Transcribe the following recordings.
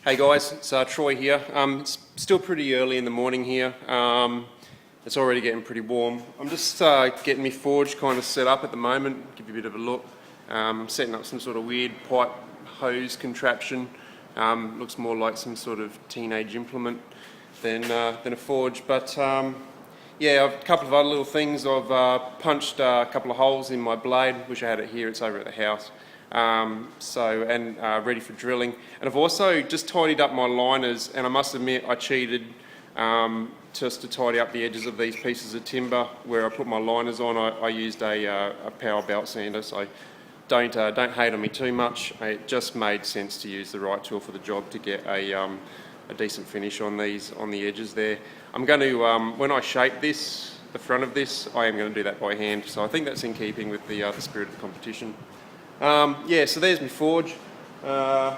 Hey guys, it's Troy here. It's still pretty early in the morning here. It's already getting pretty warm. I'm just getting my forge kind of set up at the moment, give you a bit of a look. Setting up some sort of weird pipe hose contraption. Looks more like some sort of teenage implement than a forge. But yeah, a couple of other little things. I've punched a couple of holes in my blade. Wish I had it here, it's over at the house. Ready for drilling, and I've also just tidied up my liners, and I must admit I cheated just to tidy up the edges of these pieces of timber where I put my liners on. I used a power belt sander, so don't hate on me too much. It just made sense to use the right tool for the job to get a decent finish on these, on the edges there. I'm going to when I shape this, the front of this, I am going to do that by hand, so I think that's in keeping with the spirit of the competition. Yeah, so there's my forge. Going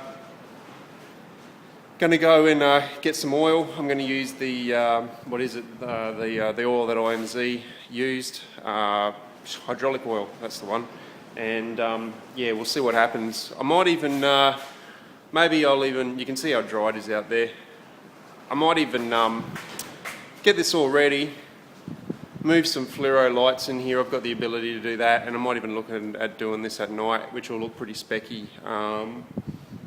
to go and get some oil. I'm going to use the the oil that IMZ used, hydraulic oil. That's the one. And yeah, we'll see what happens. I might even maybe I'll even, you can see how dry it is out there. I might even get this all ready. Move some fluoro lights in here. I've got the ability to do that, and I might even look at doing this at night, which will look pretty specky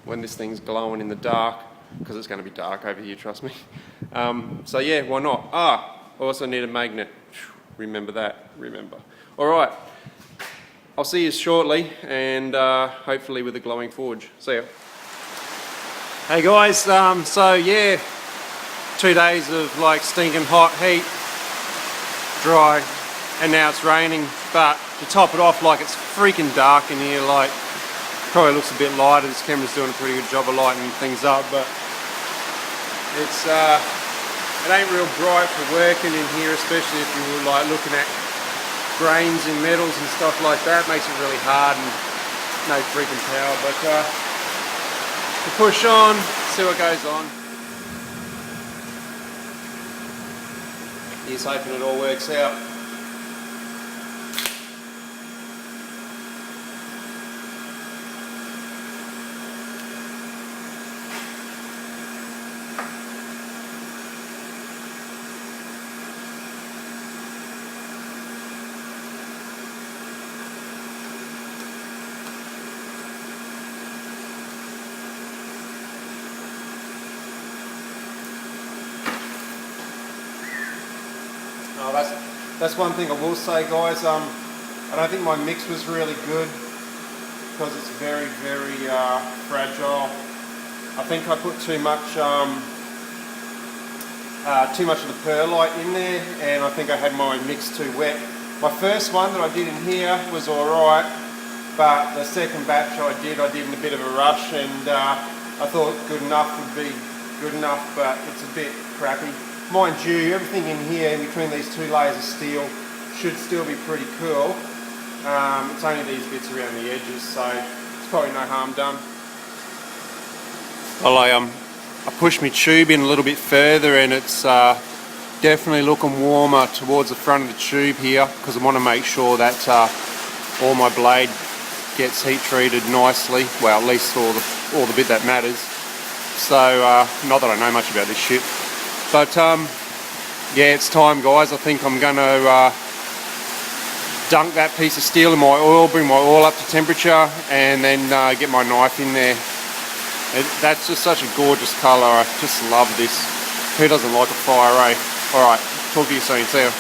when this thing's glowing in the dark, because it's going to be dark over here, trust me. So yeah, why not? I also need a magnet. Remember that, remember. All right, I'll see you shortly, and hopefully with a glowing forge. See ya. Hey guys, so yeah, 2 days of like stinking hot heat, dry, and now it's raining. But to top it off, like, it's freaking dark in here. Like, probably looks a bit lighter. This camera's doing a pretty good job of lighting things up, but it's it ain't real bright for working in here, especially if you were like looking at grains in metals and stuff like that. Makes it really hard and no freaking power. But to push on, see what goes on. He's hoping it all works out. That's one thing I will say, guys. I don't think my mix was really good because it's very, very fragile. I think I put too much of the perlite in there, and I think I had my mix too wet. My first one that I did in here was alright, but the second batch I did in a bit of a rush, and I thought good enough would be good enough, but it's a bit crappy. Mind you, everything in here, in between these two layers of steel, should still be pretty cool. It's only these bits around the edges, so it's probably no harm done. Well, I pushed my tube in a little bit further, and it's definitely looking warmer towards the front of the tube here, because I want to make sure that all my blade gets heat treated nicely. Well, at least all the bit that matters. So, not that I know much about this shit. But yeah, it's time, guys. I think I'm going to dunk that piece of steel in my oil, bring my oil up to temperature, and then get my knife in there. That's just such a gorgeous colour. I just love this. Who doesn't like a fire, eh? Alright, talk to you soon. See ya.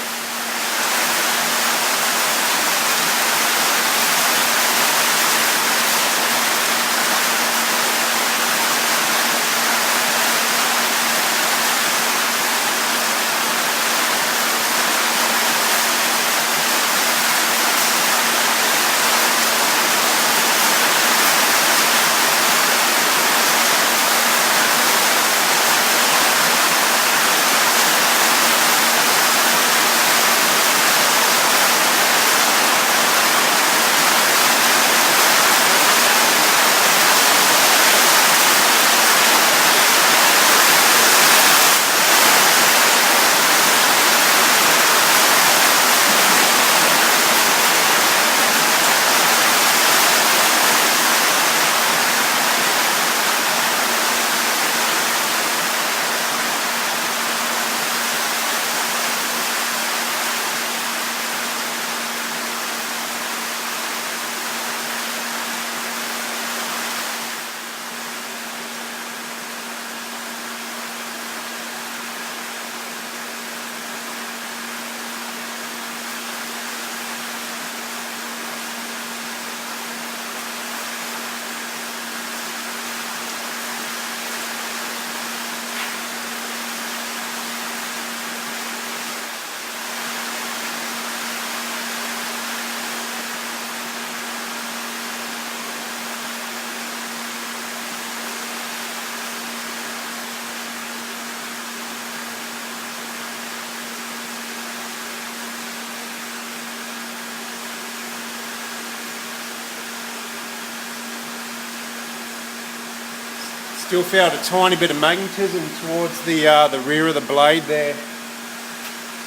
Still felt a tiny bit of magnetism towards the rear of the blade there,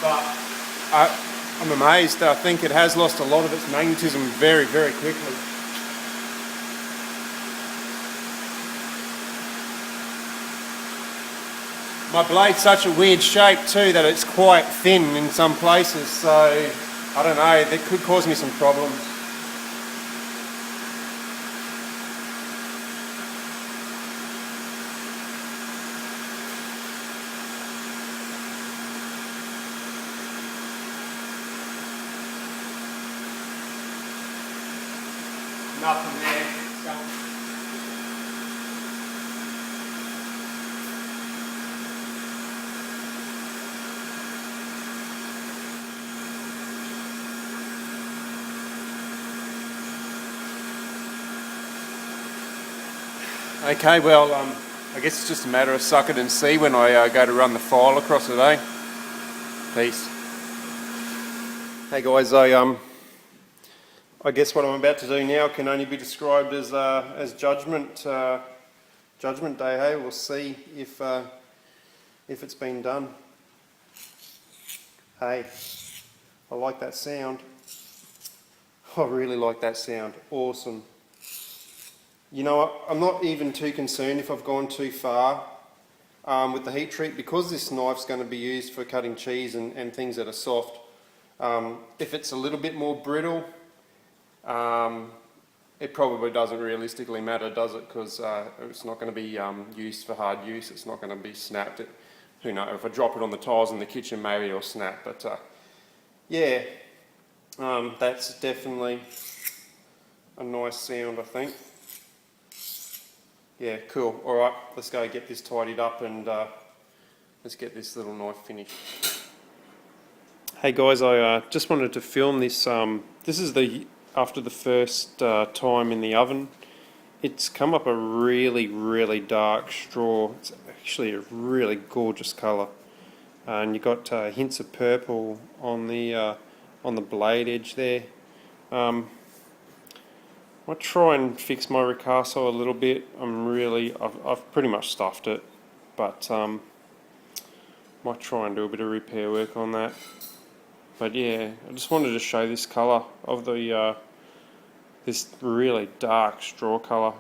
but I'm amazed. I think it has lost a lot of its magnetism very, very quickly. My blade's such a weird shape too that it's quite thin in some places, so I don't know, that could cause me some problems. Nothing there. Okay, well, I guess it's just a matter of suck it and see when I go to run the file across it, eh? Peace. Hey guys, I guess what I'm about to do now can only be described as judgment day. Hey, we'll see if it's been done. Hey, I like that sound. I really like that sound. Awesome. You know what? I'm not even too concerned if I've gone too far with the heat treat, because this knife's going to be used for cutting cheese and things that are soft. If it's a little bit more brittle, it probably doesn't realistically matter, does it? Because it's not going to be used for hard use. It's not going to be snapped. Who knows? If I drop it on the tiles in the kitchen, maybe it'll snap. But yeah, that's definitely a nice sound, I think. Yeah, cool. All right, let's go get this tidied up and let's get this little knife finished. Hey guys, I just wanted to film this. This is after the first time in the oven. It's come up a really, really dark straw. It's actually a really gorgeous colour, and you got hints of purple on the blade edge there. I'll try and fix my ricasso a little bit. I've pretty much stuffed it, but might try and do a bit of repair work on that. But yeah, I just wanted to show this colour of this really dark straw colour.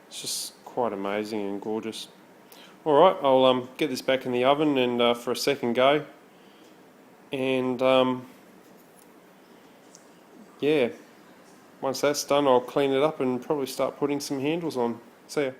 It's just quite amazing and gorgeous. Alright, I'll get this back in the oven and for a second go, and yeah, once that's done I'll clean it up and probably start putting some handles on. See ya.